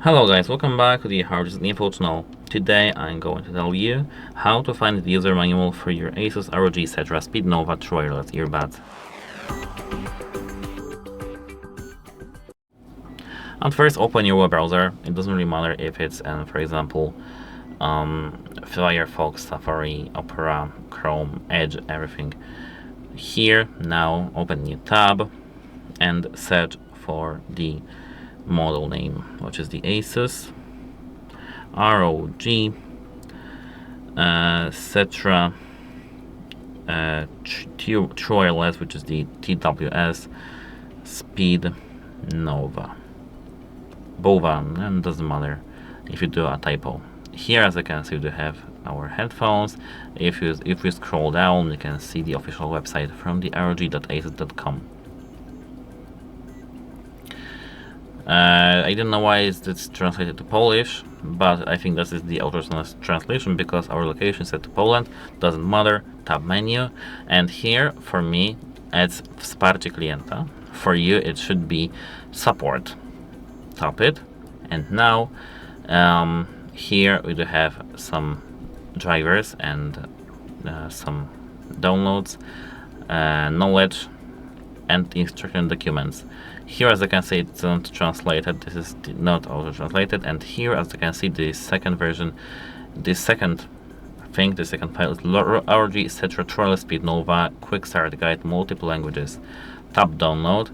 Hello guys, welcome back to the HardReset.Info channel. Today I'm going to tell you how to find the user manual for your ASUS ROG Cetra SpeedNova wireless earbuds. At first, open your web browser. It doesn't really matter if it's, for example, Firefox, Safari, Opera, Chrome, Edge, everything. Here, now, open new tab and search for the model name, which is the ASUS ROG Cetra wireless, which is the TWS SpeedNova. Bova, and doesn't matter if you do a typo. Here, as you can see, we have our headphones. If we scroll down, you can see the official website from the rog.asus.com. I don't know why it's translated to Polish, but I think this is the author's translation because our location is set to Poland. Doesn't matter. Tab menu, and here for me it's Wsparcie klienta. For you it should be support. Tap it, and now here we do have some drivers and some downloads, knowledge, and instruction documents. Here, as you can see, it's not translated. This is not auto-translated. And here, as you can see, the second version, the second file is ROG Cetra SpeedNova Quickstart Guide, multiple languages. Tap Download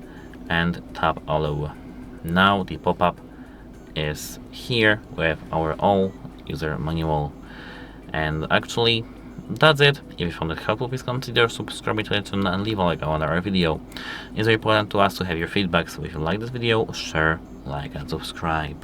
and tap Allow. Now the pop-up is here with our all user manual. And actually, that's it. If you found it helpful, please consider subscribing to the channel and leave a like on our video. It's very important to us to have your feedback, so if you like this video, share, like and subscribe.